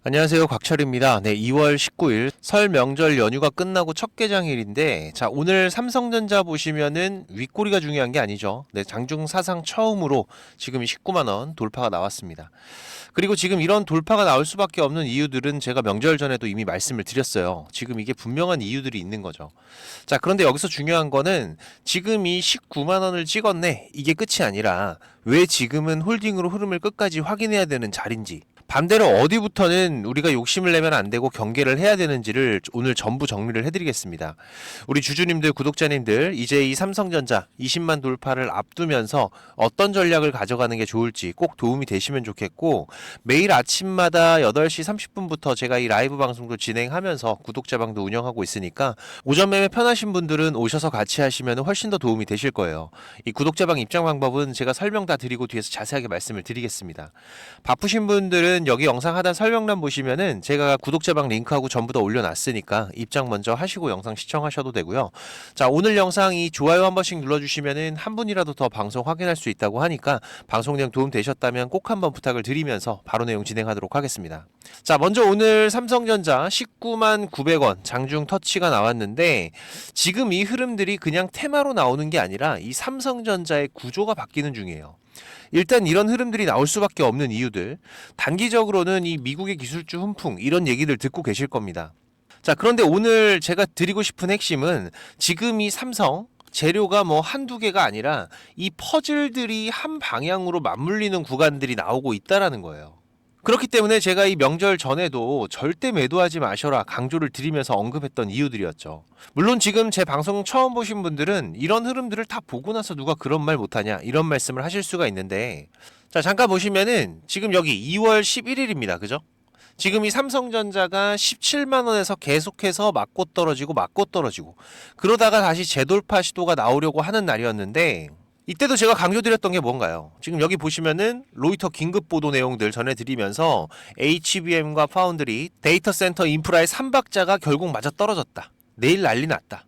안녕하세요. 곽철입니다. 네, 2월 19일 설 명절 연휴가 끝나고 첫 개장일인데, 자, 오늘 삼성전자 보시면은 윗꼬리가 중요한 게 아니죠. 네, 장중 사상 처음으로 지금 19만 원 돌파가 나왔습니다. 그리고 지금 이런 돌파가 나올 수밖에 없는 이유들은 제가 명절 전에도 이미 말씀을 드렸어요. 지금 이게 분명한 이유들이 있는 거죠. 자, 그런데 여기서 중요한 거는 지금 이 19만 원을 찍었네. 이게 끝이 아니라 왜 지금은 홀딩으로 흐름을 끝까지 확인해야 되는 자리인지, 반대로 어디부터는 우리가 욕심을 내면 안 되고 경계를 해야 되는지를 오늘 전부 정리를 해드리겠습니다. 우리 주주님들, 구독자님들, 이제 이 삼성전자 20만 돌파를 앞두면서 어떤 전략을 가져가는 게 좋을지 꼭 도움이 되시면 좋겠고, 매일 아침마다 8시 30분부터 제가 이 라이브 방송도 진행하면서 구독자방도 운영하고 있으니까 오전 매매 편하신 분들은 오셔서 같이 하시면 훨씬 더 도움이 되실 거예요. 이 구독자방 입장 방법은 제가 설명 다 드리고 뒤에서 자세하게 말씀을 드리겠습니다. 바쁘신 분들은 여기 영상 하단 설명란 보시면은 제가 구독자방 링크하고 전부 다 올려놨으니까 입장 먼저 하시고 영상 시청하셔도 되고요. 자, 오늘 영상 이 좋아요 한 번씩 눌러주시면은 한 분이라도 더 방송 확인할 수 있다고 하니까 방송 내용 도움 되셨다면 꼭 한번 부탁을 드리면서 바로 내용 진행하도록 하겠습니다. 자, 먼저 오늘 삼성전자 19만 900원 장중 터치가 나왔는데, 지금 이 흐름들이 그냥 테마로 나오는 게 아니라 이 삼성전자의 구조가 바뀌는 중이에요. 일단 이런 흐름들이 나올 수밖에 없는 이유들, 단기적으로는 이 미국의 기술주 훈풍 이런 얘기들 듣고 계실 겁니다. 자, 그런데 오늘 제가 드리고 싶은 핵심은 지금 이 삼성 재료가 뭐 한두 개가 아니라 이 퍼즐들이 한 방향으로 맞물리는 구간들이 나오고 있다라는 거예요. 그렇기 때문에 제가 이 명절 전에도 절대 매도하지 마셔라 강조를 드리면서 언급했던 이유들이었죠. 물론 지금 제 방송 처음 보신 분들은 이런 흐름들을 다 보고 나서 누가 그런 말 못하냐 이런 말씀을 하실 수가 있는데, 자, 잠깐 보시면은 지금 여기 2월 11일입니다. 그죠? 지금 이 삼성전자가 17만 원에서 계속해서 맞고 떨어지고 그러다가 다시 재돌파 시도가 나오려고 하는 날이었는데, 이때도 제가 강조드렸던 게 뭔가요? 지금 여기 보시면은 로이터 긴급 보도 내용들 전해드리면서 HBM과 파운드리, 데이터 센터 인프라의 3박자가 결국 맞아 떨어졌다. 내일 난리 났다.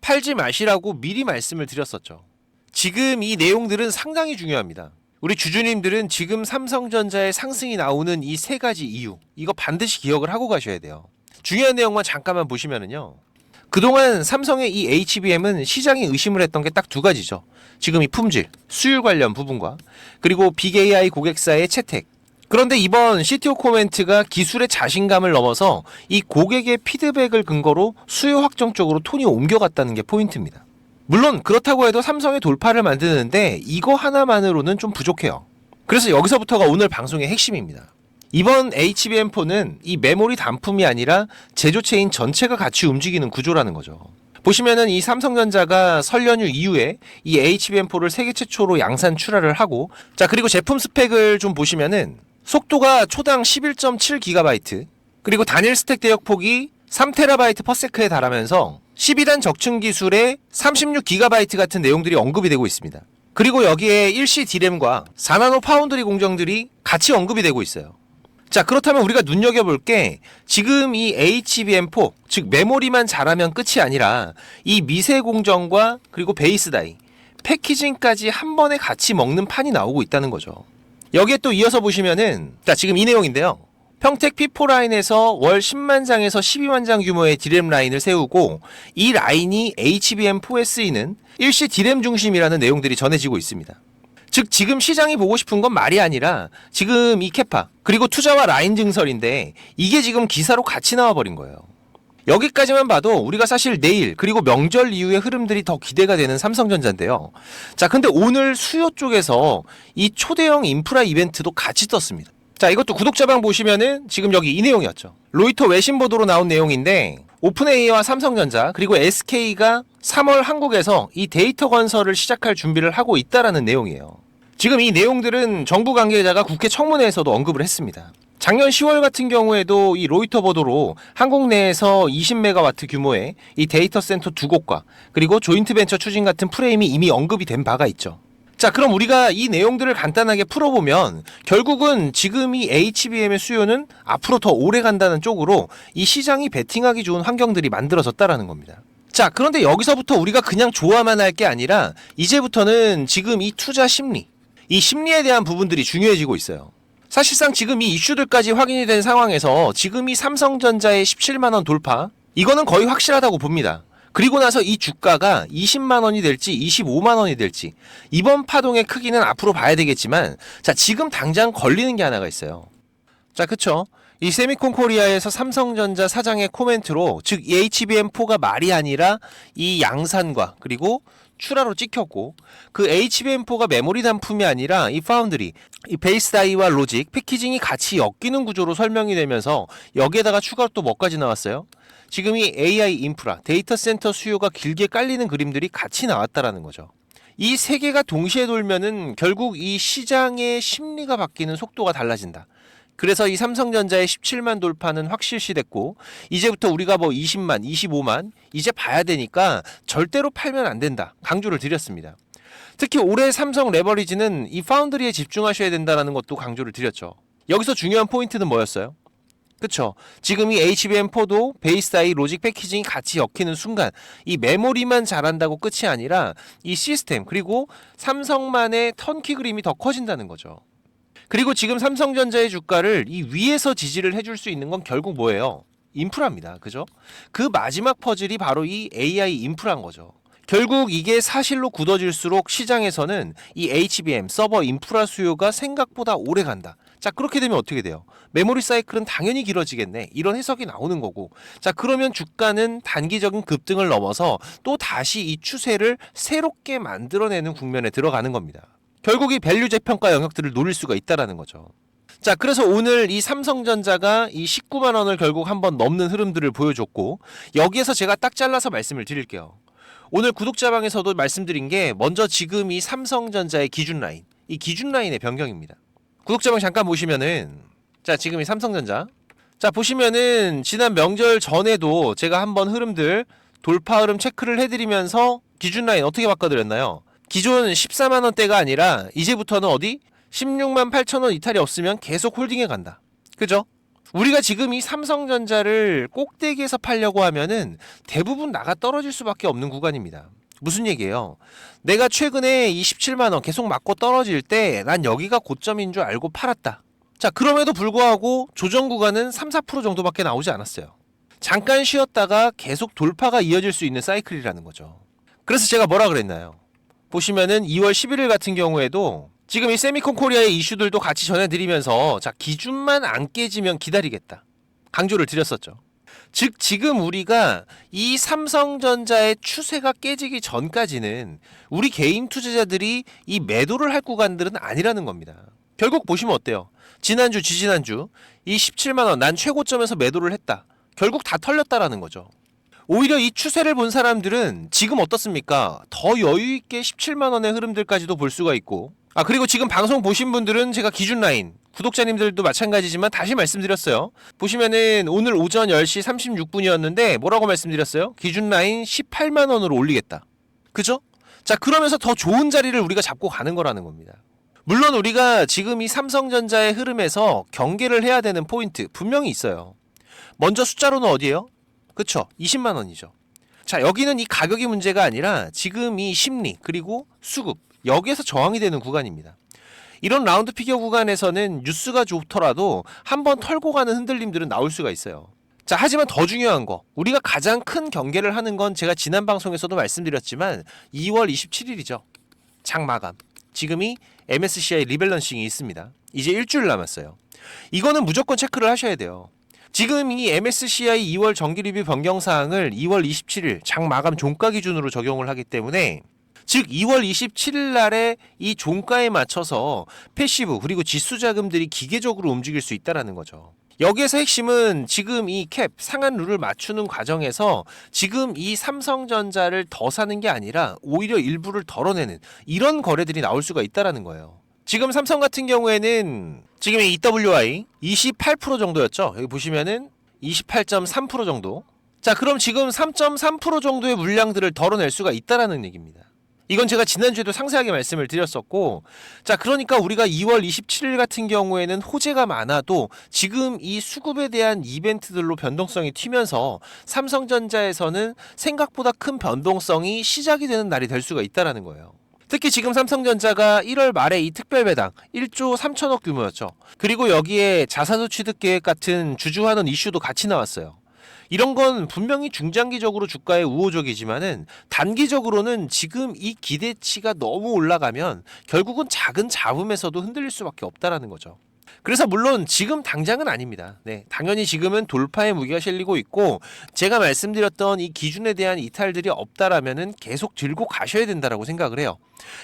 팔지 마시라고 미리 말씀을 드렸었죠. 지금 이 내용들은 상당히 중요합니다. 우리 주주님들은 지금 삼성전자의 상승이 나오는 이 세 가지 이유, 이거 반드시 기억을 하고 가셔야 돼요. 중요한 내용만 잠깐만 보시면은요, 그동안 삼성의 이 HBM은 시장이 의심을 했던 게 딱 두 가지죠. 지금 이 품질, 수율 관련 부분과 그리고 빅 AI 고객사의 채택. 그런데 이번 CTO 코멘트가 기술의 자신감을 넘어서 이 고객의 피드백을 근거로 수요 확정 쪽으로 톤이 옮겨갔다는 게 포인트입니다. 물론 그렇다고 해도 삼성의 돌파를 만드는데 이거 하나만으로는 좀 부족해요. 그래서 여기서부터가 오늘 방송의 핵심입니다. 이번 HBM4는 이 메모리 단품이 아니라 제조체인 전체가 같이 움직이는 구조라는 거죠. 보시면은 이 삼성전자가 설 연휴 이후에 이 HBM4를 세계 최초로 양산 출하를 하고, 자, 그리고 제품 스펙을 좀 보시면은 속도가 초당 11.7GB, 그리고 단일 스택 대역폭이 3TB/s에 달하면서 12단 적층 기술에 36GB 같은 내용들이 언급이 되고 있습니다. 그리고 여기에 1C D램과 4나노 파운드리 공정들이 같이 언급이 되고 있어요. 자, 그렇다면 우리가 눈여겨볼 게 지금 이 HBM4, 즉 메모리만 잘하면 끝이 아니라 이 미세 공정과 그리고 베이스 다이, 패키징까지 한 번에 같이 먹는 판이 나오고 있다는 거죠. 여기에 또 이어서 보시면은, 자, 지금 이 내용인데요. 평택 P4 라인에서 월 10만 장에서 12만 장 규모의 D램 라인을 세우고, 이 라인이 HBM4S에는 일시 D램 중심이라는 내용들이 전해지고 있습니다. 즉 지금 시장이 보고 싶은 건 말이 아니라 지금 이 캐파 그리고 투자와 라인 증설인데, 이게 지금 기사로 같이 나와버린 거예요. 여기까지만 봐도 우리가 사실 내일 그리고 명절 이후의 흐름들이 더 기대가 되는 삼성전자인데요. 자, 근데 오늘 수요 쪽에서 이 초대형 인프라 이벤트도 같이 떴습니다. 자, 이것도 구독자방 보시면은 지금 여기 이 내용이었죠. 로이터 외신 보도로 나온 내용인데, 오픈AI와 삼성전자 그리고 SK가 3월 한국에서 이 데이터 건설을 시작할 준비를 하고 있다라는 내용이에요. 지금 이 내용들은 정부 관계자가 국회 청문회에서도 언급을 했습니다. 작년 10월 같은 경우에도 이 로이터 보도로 한국 내에서 20메가와트 규모의 이 데이터 센터 2곳과 그리고 조인트 벤처 추진 같은 프레임이 이미 언급이 된 바가 있죠. 자, 그럼 우리가 이 내용들을 간단하게 풀어보면 결국은 지금 이 HBM의 수요는 앞으로 더 오래 간다는 쪽으로 이 시장이 베팅하기 좋은 환경들이 만들어졌다라는 겁니다. 자, 그런데 여기서부터 우리가 그냥 좋아만 할 게 아니라 이제부터는 지금 이 투자 심리, 이 심리에 대한 부분들이 중요해지고 있어요. 사실상 지금 이 이슈들까지 확인이 된 상황에서 지금 이 삼성전자의 17만원 돌파, 이거는 거의 확실하다고 봅니다. 그리고 나서 이 주가가 20만원이 될지 25만원이 될지 이번 파동의 크기는 앞으로 봐야 되겠지만, 자, 지금 당장 걸리는 게 하나가 있어요. 자, 그쵸? 이 세미콘 코리아에서 삼성전자 사장의 코멘트로, 즉 이 HBM4가 말이 아니라 이 양산과 그리고 출하로 찍혔고, 그 HBM4가 메모리 단품이 아니라 이 파운드리, 이 베이스 다이와 로직, 패키징이 같이 엮이는 구조로 설명이 되면서 여기에다가 추가로 또 뭐까지 나왔어요? 지금 이 AI 인프라, 데이터 센터 수요가 길게 깔리는 그림들이 같이 나왔다라는 거죠. 이 세 개가 동시에 돌면은 결국 이 시장의 심리가 바뀌는 속도가 달라진다. 그래서 이 삼성전자의 17만 돌파는 확실시됐고, 이제부터 우리가 뭐 20만, 25만 이제 봐야 되니까 절대로 팔면 안 된다, 강조를 드렸습니다. 특히 올해 삼성 레버리지는 이 파운드리에 집중하셔야 된다는 것도 강조를 드렸죠. 여기서 중요한 포인트는 뭐였어요? 그쵸? 지금 이 HBM4도 베이스 다이 로직 패키징이 같이 엮이는 순간 이 메모리만 잘한다고 끝이 아니라 이 시스템, 그리고 삼성만의 턴키 그림이 더 커진다는 거죠. 그리고 지금 삼성전자의 주가를 이 위에서 지지를 해줄 수 있는 건 결국 뭐예요? 인프라입니다. 그죠? 그 마지막 퍼즐이 바로 이 AI 인프라인 거죠. 결국 이게 사실로 굳어질수록 시장에서는 이 HBM 서버 인프라 수요가 생각보다 오래 간다. 자, 그렇게 되면 어떻게 돼요? 메모리 사이클은 당연히 길어지겠네, 이런 해석이 나오는 거고, 자, 그러면 주가는 단기적인 급등을 넘어서 또 다시 이 추세를 새롭게 만들어내는 국면에 들어가는 겁니다. 결국 이 밸류 재평가 영역들을 노릴 수가 있다라는 거죠. 자, 그래서 오늘 이 삼성전자가 이 19만 원을 결국 한번 넘는 흐름들을 보여줬고, 여기에서 제가 딱 잘라서 말씀을 드릴게요. 오늘 구독자방에서도 말씀드린 게 먼저 지금 이 삼성전자의 기준 라인, 이 기준 라인의 변경입니다. 구독자방 잠깐 보시면은, 자, 지금 이 삼성전자, 자, 보시면은 지난 명절 전에도 제가 한번 흐름들 돌파 흐름 체크를 해드리면서 기준 라인 어떻게 바꿔드렸나요? 기존 14만원대가 아니라 이제부터는 어디? 16만 8천원 이탈이 없으면 계속 홀딩해 간다. 그죠? 우리가 지금 이 삼성전자를 꼭대기에서 팔려고 하면은 대부분 나가 떨어질 수밖에 없는 구간입니다. 무슨 얘기예요? 내가 최근에 이 17만원 계속 맞고 떨어질 때 난 여기가 고점인 줄 알고 팔았다. 자, 그럼에도 불구하고 조정 구간은 3, 4% 정도밖에 나오지 않았어요. 잠깐 쉬었다가 계속 돌파가 이어질 수 있는 사이클이라는 거죠. 그래서 제가 뭐라 그랬나요? 보시면은 2월 11일 같은 경우에도 지금 이 세미콘 코리아의 이슈들도 같이 전해드리면서, 자, 기준만 안 깨지면 기다리겠다, 강조를 드렸었죠. 즉 지금 우리가 이 삼성전자의 추세가 깨지기 전까지는 우리 개인 투자자들이 이 매도를 할 구간들은 아니라는 겁니다. 결국 보시면 어때요? 지난주, 지지난주 이 17만원 난 최고점에서 매도를 했다, 결국 다 털렸다라는 거죠. 오히려 이 추세를 본 사람들은 지금 어떻습니까? 더 여유있게 17만원의 흐름들까지도 볼 수가 있고, 그리고 지금 방송 보신 분들은 제가 기준 라인, 구독자님들도 마찬가지지만 다시 말씀드렸어요. 보시면은 오늘 오전 10시 36분이었는데 뭐라고 말씀드렸어요? 기준 라인 18만원으로 올리겠다. 그죠? 자, 그러면서 더 좋은 자리를 우리가 잡고 가는 거라는 겁니다. 물론 우리가 지금 이 삼성전자의 흐름에서 경계를 해야 되는 포인트 분명히 있어요. 먼저 숫자로는 어디예요? 그쵸? 20만원이죠. 자, 여기는 이 가격이 문제가 아니라 지금 이 심리, 그리고 수급, 여기에서 저항이 되는 구간입니다. 이런 라운드 피겨 구간에서는 뉴스가 좋더라도 한번 털고 가는 흔들림들은 나올 수가 있어요. 자, 하지만 더 중요한 거, 우리가 가장 큰 경계를 하는 건 제가 지난 방송에서도 말씀드렸지만 2월 27일이죠. 장 마감. 지금이 MSCI 리밸런싱이 있습니다. 이제 일주일 남았어요. 이거는 무조건 체크를 하셔야 돼요. 지금 이 MSCI 2월 정기 리뷰 변경 사항을 2월 27일 장 마감 종가 기준으로 적용을 하기 때문에, 즉 2월 27일 날에 이 종가에 맞춰서 패시브 그리고 지수 자금들이 기계적으로 움직일 수 있다라는 거죠. 여기에서 핵심은 지금 이 캡 상한 룰을 맞추는 과정에서 지금 이 삼성전자를 더 사는 게 아니라 오히려 일부를 덜어내는 이런 거래들이 나올 수가 있다라는 거예요. 지금 삼성 같은 경우에는 지금 이 EWI 28% 정도였죠. 여기 보시면은 28.3% 정도. 자, 그럼 지금 3.3% 정도의 물량들을 덜어낼 수가 있다라는 얘기입니다. 이건 제가 지난주에도 상세하게 말씀을 드렸었고, 자, 그러니까 우리가 2월 27일 같은 경우에는 호재가 많아도 지금 이 수급에 대한 이벤트들로 변동성이 튀면서 삼성전자에서는 생각보다 큰 변동성이 시작이 되는 날이 될 수가 있다라는 거예요. 특히 지금 삼성전자가 1월 말에 이 특별 배당 1조 3천억 규모였죠. 그리고 여기에 자사주 취득 계획 같은 주주환원 이슈도 같이 나왔어요. 이런 건 분명히 중장기적으로 주가에 우호적이지만은 단기적으로는 지금 이 기대치가 너무 올라가면 결국은 작은 잡음에서도 흔들릴 수밖에 없다라는 거죠. 그래서 물론 지금 당장은 아닙니다. 네, 당연히 지금은 돌파의 무게가 실리고 있고 제가 말씀드렸던 이 기준에 대한 이탈들이 없다라면은 계속 들고 가셔야 된다라고 생각을 해요.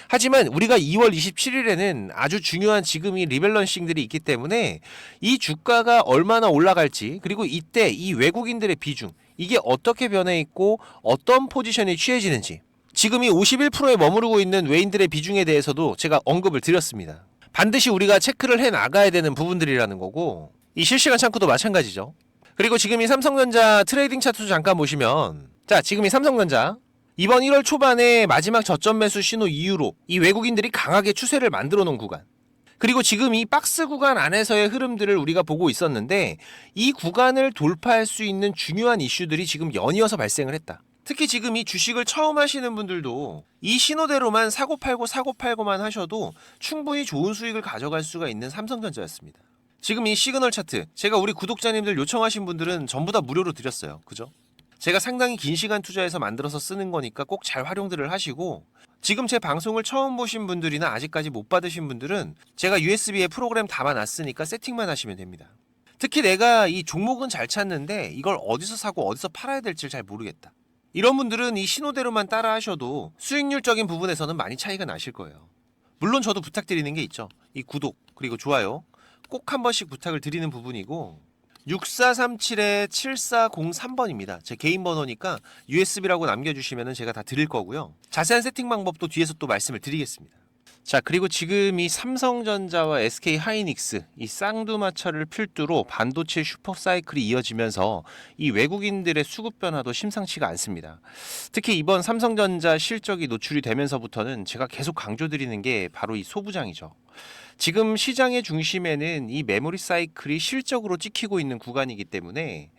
하지만 우리가 2월 27일에는 아주 중요한 지금 이 리밸런싱들이 있기 때문에 이 주가가 얼마나 올라갈지 그리고 이때 이 외국인들의 비중 이게 어떻게 변해 있고 어떤 포지션이 취해지는지 지금 이 51%에 머무르고 있는 외인들의 비중에 대해서도 제가 언급을 드렸습니다. 반드시 우리가 체크를 해 나가야 되는 부분들이라는 거고 이 실시간 창구도 마찬가지죠. 그리고 지금 이 삼성전자 트레이딩 차트 잠깐 보시면 자 지금 이 삼성전자 이번 1월 초반에 마지막 저점 매수 신호 이후로 이 외국인들이 강하게 추세를 만들어 놓은 구간 그리고 지금 이 박스 구간 안에서의 흐름들을 우리가 보고 있었는데 이 구간을 돌파할 수 있는 중요한 이슈들이 지금 연이어서 발생을 했다. 특히 지금 이 주식을 처음 하시는 분들도 이 신호대로만 사고팔고만 하셔도 충분히 좋은 수익을 가져갈 수가 있는 삼성전자였습니다. 지금 이 시그널 차트 제가 우리 구독자님들 요청하신 분들은 전부 다 무료로 드렸어요. 그죠? 제가 상당히 긴 시간 투자해서 만들어서 쓰는 거니까 꼭 잘 활용들을 하시고 지금 제 방송을 처음 보신 분들이나 아직까지 못 받으신 분들은 제가 USB에 프로그램 담아놨으니까 세팅만 하시면 됩니다. 특히 내가 이 종목은 잘 찾는데 이걸 어디서 사고 어디서 팔아야 될지 잘 모르겠다. 이런 분들은 이 신호대로만 따라 하셔도 수익률적인 부분에서는 많이 차이가 나실 거예요. 물론 저도 부탁드리는 게 있죠. 이 구독 그리고 좋아요 꼭 한 번씩 부탁을 드리는 부분이고 6437-7403번입니다. 제 개인 번호니까 USB라고 남겨주시면 제가 다 드릴 거고요. 자세한 세팅 방법도 뒤에서 또 말씀을 드리겠습니다. 자 그리고 지금 이 삼성전자와 SK하이닉스 이 쌍두마차를 필두로 반도체 슈퍼사이클이 이어지면서 이 외국인들의 수급 변화도 심상치가 않습니다. 특히 이번 삼성전자 실적이 노출이 되면서부터는 제가 계속 강조드리는 게 바로 이 소부장이죠. 지금 시장의 중심에는 이 메모리 사이클이 실적으로 찍히고 있는 구간이기 때문에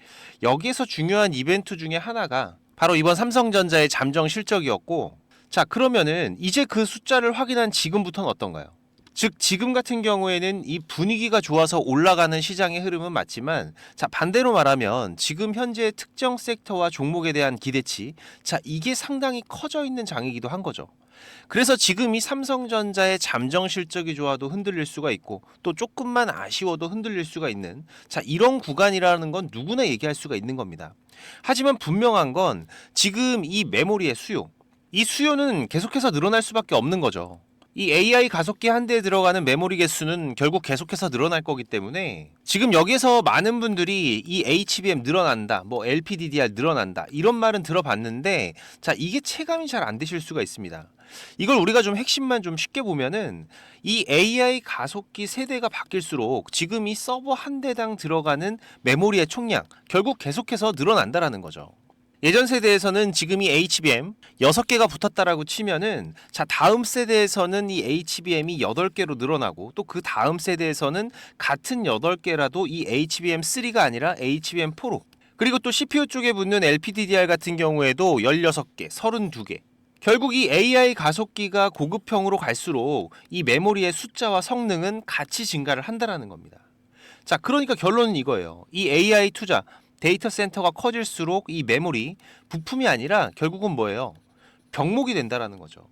여기에서 중요한 이벤트 중에 하나가 바로 이번 삼성전자의 잠정 실적이었고 자 그러면은 이제 그 숫자를 확인한 지금부터는 어떤가요? 즉 지금 같은 경우에는 이 분위기가 좋아서 올라가는 시장의 흐름은 맞지만 자 반대로 말하면 지금 현재 특정 섹터와 종목에 대한 기대치 자 이게 상당히 커져 있는 장이기도 한 거죠. 그래서 지금 이 삼성전자의 잠정 실적이 좋아도 흔들릴 수가 있고 또 조금만 아쉬워도 흔들릴 수가 있는 자 이런 구간이라는 건 누구나 얘기할 수가 있는 겁니다. 하지만 분명한 건 지금 이 메모리의 수요 이 수요는 계속해서 늘어날 수밖에 없는 거죠. 이 AI 가속기 한 대에 들어가는 메모리 개수는 결국 계속해서 늘어날 거기 때문에 지금 여기서 많은 분들이 이 HBM 늘어난다, 뭐 LPDDR 늘어난다 이런 말은 들어봤는데 자 이게 체감이 잘 안 되실 수가 있습니다. 이걸 우리가 좀 핵심만 좀 쉽게 보면은 이 AI 가속기 세대가 바뀔수록 지금 이 서버 한 대당 들어가는 메모리의 총량 결국 계속해서 늘어난다라는 거죠. 예전 세대에서는 지금 이 HBM 6개가 붙었다라고 치면은 자 다음 세대에서는 이 HBM이 8개로 늘어나고 또 그 다음 세대에서는 같은 8개라도 이 HBM3가 아니라 HBM4로 그리고 또 CPU 쪽에 붙는 LPDDR 같은 경우에도 16개, 32개 결국 이 AI 가속기가 고급형으로 갈수록 이 메모리의 숫자와 성능은 같이 증가를 한다라는 겁니다. 자 그러니까 결론은 이거예요. 이 AI 투자 데이터 센터가 커질수록 이 메모리 부품이 아니라 결국은 뭐예요? 병목이 된다라는 거죠.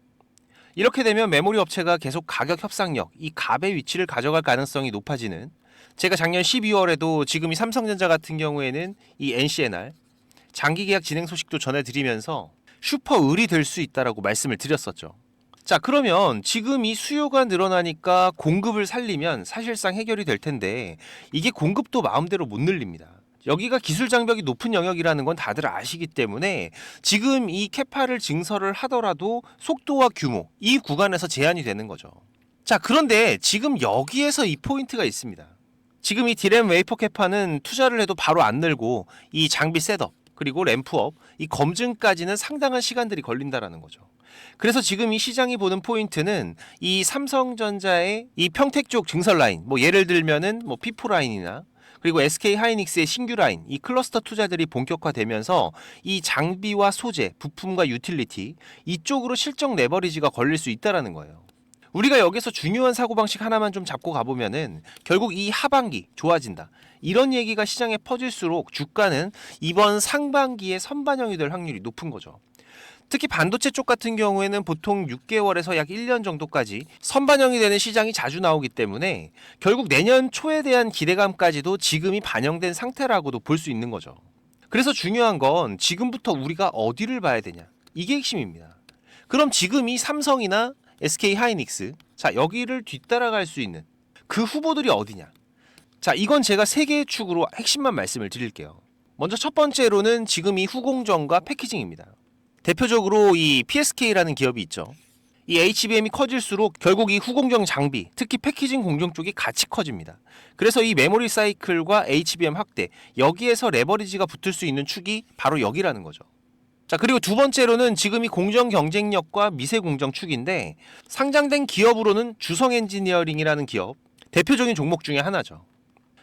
이렇게 되면 메모리 업체가 계속 가격 협상력, 이 갑의 위치를 가져갈 가능성이 높아지는 제가 작년 12월에도 지금 이 삼성전자 같은 경우에는 이 NCNR 장기 계약 진행 소식도 전해드리면서 슈퍼 을이 될 수 있다라고 말씀을 드렸었죠. 자 그러면 지금 이 수요가 늘어나니까 공급을 살리면 사실상 해결이 될 텐데 이게 공급도 마음대로 못 늘립니다. 여기가 기술 장벽이 높은 영역이라는 건 다들 아시기 때문에 지금 이 캐파를 증설을 하더라도 속도와 규모 이 구간에서 제한이 되는 거죠. 자 그런데 지금 여기에서 이 포인트가 있습니다. 지금 이 디램 웨이퍼 캐파는 투자를 해도 바로 안 늘고 이 장비 셋업 그리고 램프업 이 검증까지는 상당한 시간들이 걸린다라는 거죠. 그래서 지금 이 시장이 보는 포인트는 이 삼성전자의 이 평택 쪽 증설 라인 뭐 예를 들면은 뭐 P4 라인이나 그리고 SK 하이닉스의 신규 라인, 이 클러스터 투자들이 본격화되면서 이 장비와 소재, 부품과 유틸리티 이쪽으로 실적 레버리지가 걸릴 수 있다라는 거예요. 우리가 여기서 중요한 사고방식 하나만 좀 잡고 가보면은 결국 이 하반기 좋아진다. 이런 얘기가 시장에 퍼질수록 주가는 이번 상반기에 선반영이 될 확률이 높은 거죠. 특히 반도체 쪽 같은 경우에는 보통 6개월에서 약 1년 정도까지 선반영이 되는 시장이 자주 나오기 때문에 결국 내년 초에 대한 기대감까지도 지금이 반영된 상태라고도 볼 수 있는 거죠. 그래서 중요한 건 지금부터 우리가 어디를 봐야 되냐. 이게 핵심입니다. 그럼 지금 이 삼성이나 SK 하이닉스, 자, 여기를 뒤따라갈 수 있는 그 후보들이 어디냐. 자, 이건 제가 세 개의 축으로 핵심만 말씀을 드릴게요. 먼저 첫 번째로는 지금 이 후공정과 패키징입니다. 대표적으로 이 PSK라는 기업이 있죠. 이 HBM이 커질수록 결국 이 후공정 장비, 특히 패키징 공정 쪽이 같이 커집니다. 그래서 이 메모리 사이클과 HBM 확대, 여기에서 레버리지가 붙을 수 있는 축이 바로 여기라는 거죠. 자, 그리고 두 번째로는 지금 이 공정 경쟁력과 미세 공정 축인데 상장된 기업으로는 주성 엔지니어링이라는 기업, 대표적인 종목 중에 하나죠.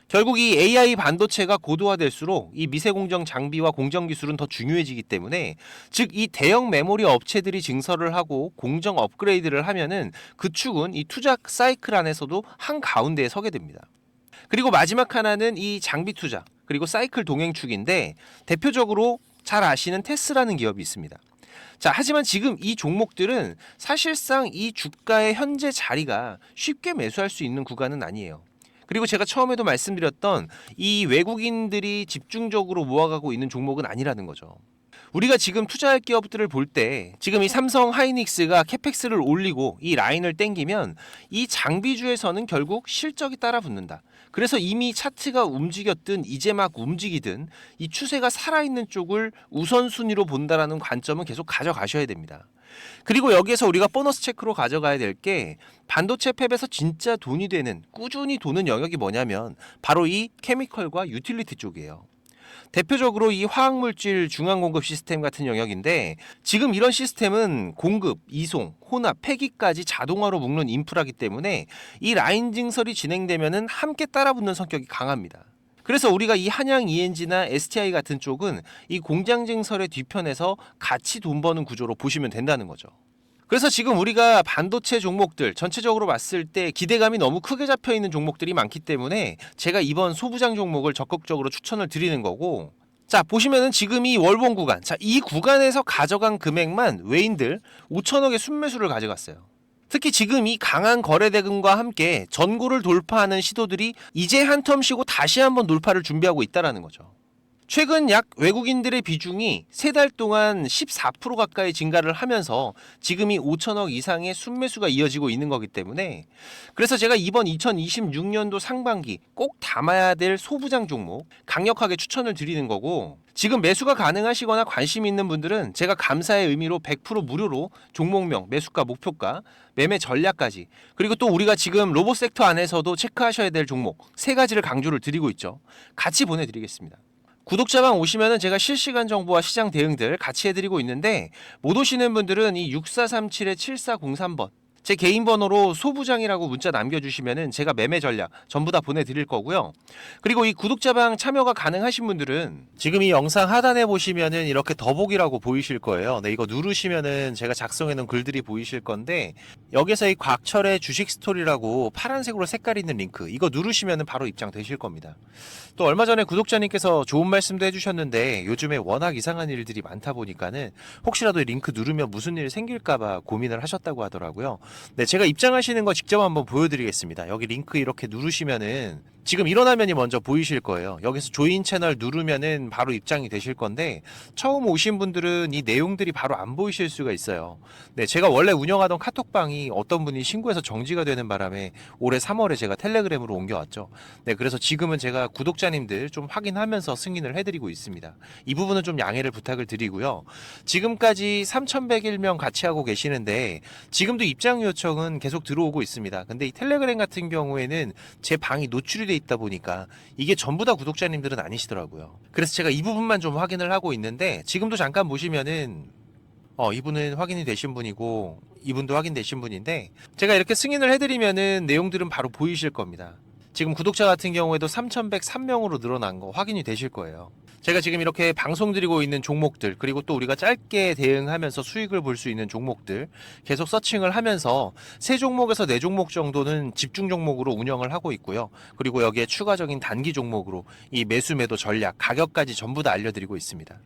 결국 이 AI 반도체가 고도화될수록 이 미세 공정 장비와 공정 기술은 더 중요해지기 때문에 즉 이 대형 메모리 업체들이 증설을 하고 공정 업그레이드를 하면은 그 축은 이 투자 사이클 안에서도 한 가운데에 서게 됩니다. 그리고 마지막 하나는 이 장비 투자 그리고 사이클 동행 축인데 대표적으로 잘 아시는 테스라는 기업이 있습니다. 자, 하지만 지금 이 종목들은 사실상 이 주가의 현재 자리가 쉽게 매수할 수 있는 구간은 아니에요. 그리고 제가 처음에도 말씀드렸던 이 외국인들이 집중적으로 모아가고 있는 종목은 아니라는 거죠. 우리가 지금 투자할 기업들을 볼 때 지금 이 삼성 하이닉스가 캐펙스를 올리고 이 라인을 땡기면 이 장비주에서는 결국 실적이 따라 붙는다. 그래서 이미 차트가 움직였든 이제 막 움직이든 이 추세가 살아있는 쪽을 우선순위로 본다라는 관점은 계속 가져가셔야 됩니다. 그리고 여기에서 우리가 보너스 체크로 가져가야 될 게 반도체 팹에서 진짜 돈이 되는 꾸준히 도는 영역이 뭐냐면 바로 이 케미컬과 유틸리티 쪽이에요. 대표적으로 이 화학물질 중앙공급 시스템 같은 영역인데 지금 이런 시스템은 공급, 이송, 혼합, 폐기까지 자동화로 묶는 인프라기 때문에 이 라인 증설이 진행되면은 함께 따라붙는 성격이 강합니다. 그래서 우리가 이 한양 ENG나 STI 같은 쪽은 이 공장 증설의 뒤편에서 같이 돈 버는 구조로 보시면 된다는 거죠. 그래서 지금 우리가 반도체 종목들 전체적으로 봤을 때 기대감이 너무 크게 잡혀 있는 종목들이 많기 때문에 제가 이번 소부장 종목을 적극적으로 추천을 드리는 거고, 자, 보시면은 지금 이 월봉 구간, 자, 이 구간에서 가져간 금액만 외인들 5천억의 순매수를 가져갔어요. 특히 지금 이 강한 거래 대금과 함께 전고를 돌파하는 시도들이 이제 한 텀 쉬고 다시 한번 돌파를 준비하고 있다는 거죠. 최근 약 외국인들의 비중이 3달 동안 14% 가까이 증가를 하면서 지금이 5천억 이상의 순매수가 이어지고 있는 거기 때문에 그래서 제가 이번 2026년도 상반기 꼭 담아야 될 소부장 종목 강력하게 추천을 드리는 거고, 지금 매수가 가능하시거나 관심 있는 분들은 제가 감사의 의미로 100% 무료로 종목명, 매수가, 목표가, 매매 전략까지, 그리고 또 우리가 지금 로봇 섹터 안에서도 체크하셔야 될 종목 3가지를 강조를 드리고 있죠. 같이 보내드리겠습니다. 구독자방 오시면은 제가 실시간 정보와 시장 대응들 같이 해드리고 있는데 못 오시는 분들은 이 6437-7403번 제 개인 번호로 소부장이라고 문자 남겨주시면은 제가 매매 전략 전부 다 보내드릴 거고요. 그리고 이 구독자방 참여가 가능하신 분들은 지금 이 영상 하단에 보시면은 이렇게 더보기라고 보이실 거예요. 네, 이거 누르시면은 제가 작성해놓은 글들이 보이실 건데 여기서 이 곽철의 주식 스토리라고 파란색으로 색깔 있는 링크 이거 누르시면은 바로 입장되실 겁니다. 또 얼마 전에 구독자님께서 좋은 말씀도 해주셨는데 요즘에 워낙 이상한 일들이 많다 보니까는 혹시라도 이 링크 누르면 무슨 일 생길까봐 고민을 하셨다고 하더라고요. 네, 제가 입장하시는 거 직접 한번 보여드리겠습니다. 여기 링크 이렇게 누르시면은 지금 이런 화면이 먼저 보이실 거예요. 여기서 조인 채널 누르면은 바로 입장이 되실 건데 처음 오신 분들은 이 내용들이 바로 안 보이실 수가 있어요. 네, 제가 원래 운영하던 카톡방이 어떤 분이 신고해서 정지가 되는 바람에 올해 3월에 제가 텔레그램으로 옮겨왔죠. 네, 그래서 지금은 제가 구독자님들 좀 확인하면서 승인을 해드리고 있습니다. 이 부분은 좀 양해를 부탁을 드리고요. 지금까지 3,101명 같이 하고 계시는데 지금도 입장 요청은 계속 들어오고 있습니다. 근데 이 텔레그램 같은 경우에는 제 방이 노출이 돼 있다 보니까 이게 전부 다 구독자님들은 아니시더라고요. 그래서 제가 이 부분만 좀 확인을 하고 있는데 지금도 잠깐 보시면은 이분은 확인이 되신 분이고 이분도 확인되신 분인데 제가 이렇게 승인을 해드리면은 내용들은 바로 보이실 겁니다. 지금 구독자 같은 경우에도 3,103명으로 늘어난 거 확인이 되실 거예요. 제가 지금 이렇게 방송 드리고 있는 종목들, 그리고 또 우리가 짧게 대응하면서 수익을 볼 수 있는 종목들 계속 서칭을 하면서 3종목에서 4종목 정도는 집중 종목으로 운영을 하고 있고요. 그리고 여기에 추가적인 단기 종목으로 이 매수 매도 전략, 가격까지 전부 다 알려드리고 있습니다.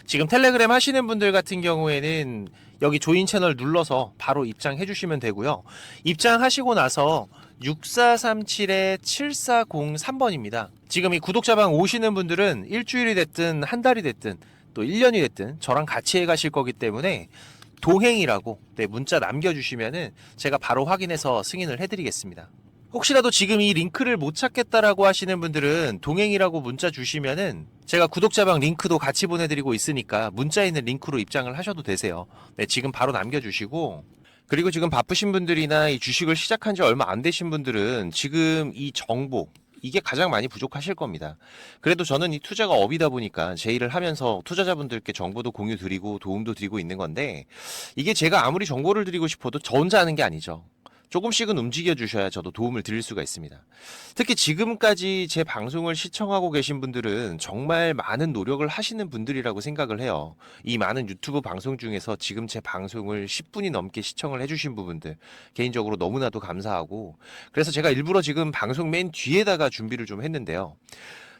지금 텔레그램 하시는 분들 같은 경우에는 여기 조인 채널 눌러서 바로 입장해 주시면 되고요. 입장하시고 나서 6437-7403번입니다. 지금 이 구독자방 오시는 분들은 일주일이 됐든 한 달이 됐든 또 1년이 됐든 저랑 같이 해 가실 거기 때문에 동행이라고 문자 남겨주시면은 제가 바로 확인해서 승인을 해드리겠습니다. 혹시라도 지금 이 링크를 못 찾겠다라고 하시는 분들은 동행이라고 문자 주시면은 제가 구독자방 링크도 같이 보내드리고 있으니까 문자에 있는 링크로 입장을 하셔도 되세요. 네, 지금 바로 남겨주시고, 그리고 지금 바쁘신 분들이나 이 주식을 시작한 지 얼마 안 되신 분들은 지금 이 정보, 이게 가장 많이 부족하실 겁니다. 그래도 저는 이 투자가 업이다 보니까 제 일을 하면서 투자자분들께 정보도 공유 드리고 도움도 드리고 있는 건데, 이게 제가 아무리 정보를 드리고 싶어도 저 혼자 하는 게 아니죠. 조금씩은 움직여 주셔야 저도 도움을 드릴 수가 있습니다. 특히 지금까지 제 방송을 시청하고 계신 분들은 정말 많은 노력을 하시는 분들이라고 생각을 해요. 이 많은 유튜브 방송 중에서 지금 제 방송을 10분이 넘게 시청을 해주신 부분들 개인적으로 너무나도 감사하고, 그래서 제가 일부러 지금 방송 맨 뒤에다가 준비를 좀 했는데요.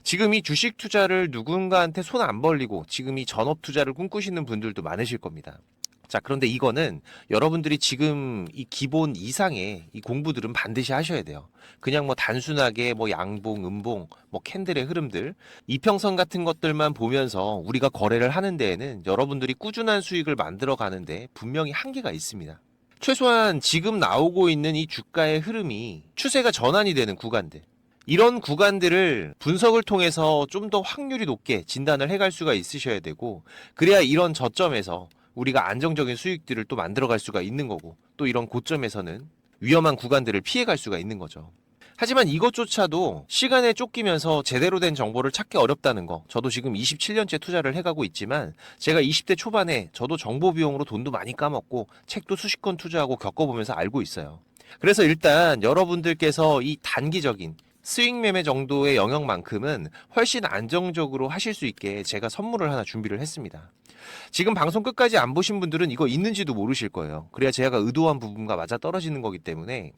지금 이 주식 투자를 누군가한테 손 안 벌리고 지금 이 전업 투자를 꿈꾸시는 분들도 많으실 겁니다. 자, 그런데 이거는 여러분들이 지금 이 기본 이상의 이 공부들은 반드시 하셔야 돼요. 그냥 뭐 단순하게 뭐 양봉, 음봉, 뭐 캔들의 흐름들, 이평선 같은 것들만 보면서 우리가 거래를 하는 데에는 여러분들이 꾸준한 수익을 만들어 가는데 분명히 한계가 있습니다. 최소한 지금 나오고 있는 이 주가의 흐름이 추세가 전환이 되는 구간들, 이런 구간들을 분석을 통해서 좀 더 확률이 높게 진단을 해갈 수가 있으셔야 되고, 그래야 이런 저점에서 우리가 안정적인 수익들을 또 만들어갈 수가 있는 거고, 또 이런 고점에서는 위험한 구간들을 피해갈 수가 있는 거죠. 하지만 이것조차도 시간에 쫓기면서 제대로 된 정보를 찾기 어렵다는 거, 저도 지금 27년째 투자를 해가고 있지만 제가 20대 초반에 저도 정보 비용으로 돈도 많이 까먹고 책도 수십 권 투자하고 겪어보면서 알고 있어요. 그래서 일단 여러분들께서 이 단기적인 수익 매매 정도의 영역만큼은 훨씬 안정적으로 하실 수 있게 제가 선물을 하나 준비를 했습니다. 지금 방송 끝까지 안 보신 분들은 이거 있는지도 모르실 거예요. 그래야 제가 의도한 부분과 맞아 떨어지는 거기 때문에.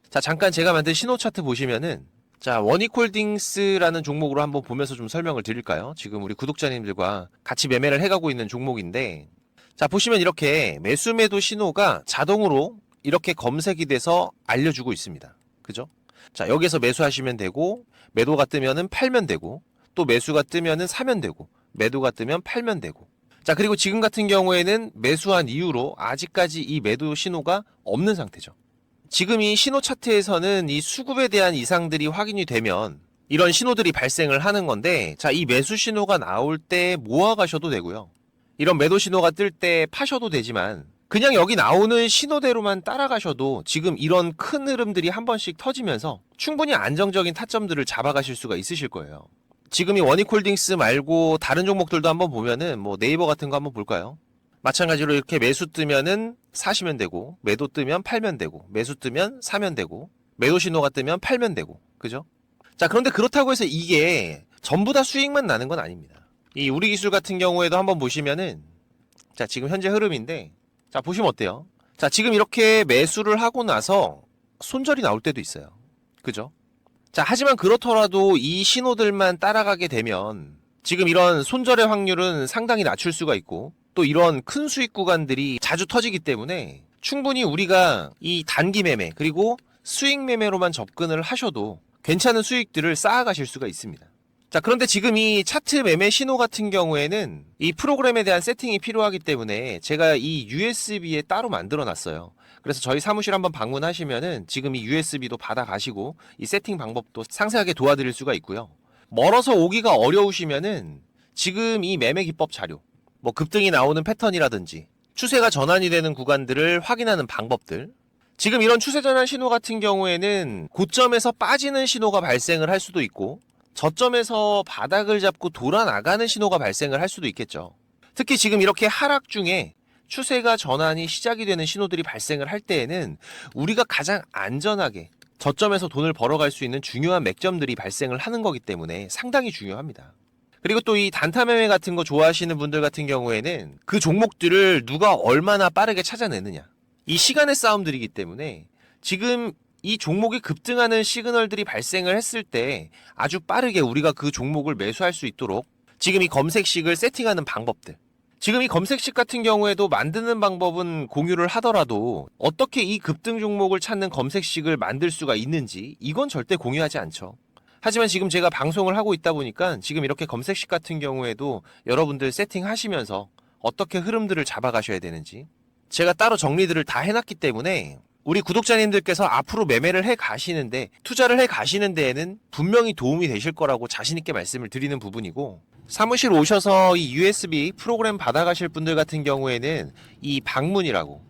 자, 잠깐 제가 만든 신호 차트 보시면은, 자, 원익홀딩스라는 종목으로 한번 보면서 좀 설명을 드릴까요? 지금 우리 구독자님들과 같이 매매를 해가고 있는 종목인데, 자, 보시면 이렇게 매수 매도 신호가 자동으로 이렇게 검색이 돼서 알려주고 있습니다. 그죠? 자, 여기서 매수하시면 되고, 매도가 뜨면은 팔면 되고, 또 매수가 뜨면은 사면 되고, 매도가 뜨면 팔면 되고. 자, 그리고 지금 같은 경우에는 매수한 이후로 아직까지 이 매도 신호가 없는 상태죠. 지금 이 신호 차트에서는 이 수급에 대한 이상들이 확인이 되면 이런 신호들이 발생을 하는 건데, 자, 이 매수 신호가 나올 때 모아가셔도 되고요. 이런 매도 신호가 뜰 때 파셔도 되지만, 그냥 여기 나오는 신호대로만 따라가셔도 지금 이런 큰 흐름들이 한 번씩 터지면서 충분히 안정적인 타점들을 잡아가실 수가 있으실 거예요. 지금 이 원익홀딩스 말고 다른 종목들도 한번 보면은 뭐 네이버 같은 거 한번 볼까요? 마찬가지로 이렇게 매수 뜨면은 사시면 되고, 매도 뜨면 팔면 되고, 매수 뜨면 사면 되고, 매도 신호가 뜨면 팔면 되고, 그죠? 자, 그런데 그렇다고 해서 이게 전부 다 수익만 나는 건 아닙니다. 이 우리 기술 같은 경우에도 한번 보시면은, 자, 지금 현재 흐름인데, 자, 보시면 어때요? 자, 지금 이렇게 매수를 하고 나서 손절이 나올 때도 있어요. 그죠? 자, 하지만 그렇더라도 이 신호들만 따라가게 되면 지금 이런 손절의 확률은 상당히 낮출 수가 있고, 또 이런 큰 수익 구간들이 자주 터지기 때문에 충분히 우리가 이 단기 매매 그리고 수익 매매로만 접근을 하셔도 괜찮은 수익들을 쌓아가실 수가 있습니다. 자, 그런데 지금 이 차트 매매 신호 같은 경우에는 이 프로그램에 대한 세팅이 필요하기 때문에 제가 이 USB에 따로 만들어 놨어요. 그래서 저희 사무실 한번 방문하시면은 지금 이 USB도 받아 가시고 이 세팅 방법도 상세하게 도와드릴 수가 있고요. 멀어서 오기가 어려우시면은 지금 이 매매 기법 자료, 뭐 급등이 나오는 패턴이라든지 추세가 전환이 되는 구간들을 확인하는 방법들, 지금 이런 추세 전환 신호 같은 경우에는 고점에서 빠지는 신호가 발생을 할 수도 있고, 저점에서 바닥을 잡고 돌아 나가는 신호가 발생을 할 수도 있겠죠. 특히 지금 이렇게 하락 중에 추세가 전환이 시작이 되는 신호들이 발생을 할 때에는 우리가 가장 안전하게 저점에서 돈을 벌어갈 수 있는 중요한 맥점들이 발생을 하는 거기 때문에 상당히 중요합니다. 그리고 또 이 단타 매매 같은 거 좋아하시는 분들 같은 경우에는 그 종목들을 누가 얼마나 빠르게 찾아내느냐, 이 시간의 싸움들이기 때문에 지금 이 종목이 급등하는 시그널들이 발생을 했을 때 아주 빠르게 우리가 그 종목을 매수할 수 있도록 지금 이 검색식을 세팅하는 방법들, 지금 이 검색식 같은 경우에도 만드는 방법은 공유를 하더라도 어떻게 이 급등 종목을 찾는 검색식을 만들 수가 있는지 이건 절대 공유하지 않죠. 하지만 지금 제가 방송을 하고 있다 보니까 지금 이렇게 검색식 같은 경우에도 여러분들 세팅하시면서 어떻게 흐름들을 잡아가셔야 되는지 제가 따로 정리들을 다 해놨기 때문에 우리 구독자님들께서 앞으로 매매를 해 가시는데, 투자를 해 가시는 데에는 분명히 도움이 되실 거라고 자신있게 말씀을 드리는 부분이고, 사무실 오셔서 이 USB 프로그램 받아가실 분들 같은 경우에는 이 방문이라고,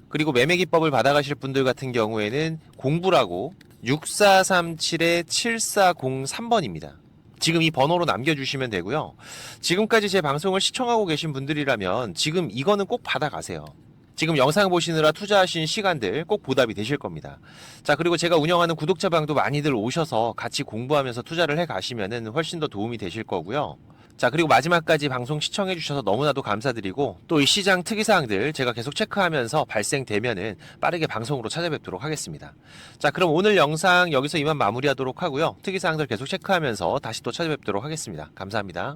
그리고 매매 기법을 받아가실 분들 같은 경우에는 공부라고 6437-7403번입니다. 지금 이 번호로 남겨주시면 되고요. 지금까지 제 방송을 시청하고 계신 분들이라면 지금 이거는 꼭 받아가세요. 지금 영상 보시느라 투자하신 시간들 꼭 보답이 되실 겁니다. 자, 그리고 제가 운영하는 구독자방도 많이들 오셔서 같이 공부하면서 투자를 해 가시면은 훨씬 더 도움이 되실 거고요. 자, 그리고 마지막까지 방송 시청해 주셔서 너무나도 감사드리고, 또 이 시장 특이사항들 제가 계속 체크하면서 발생되면은 빠르게 방송으로 찾아뵙도록 하겠습니다. 자, 그럼 오늘 영상 여기서 이만 마무리하도록 하고요. 특이사항들 계속 체크하면서 다시 또 찾아뵙도록 하겠습니다. 감사합니다.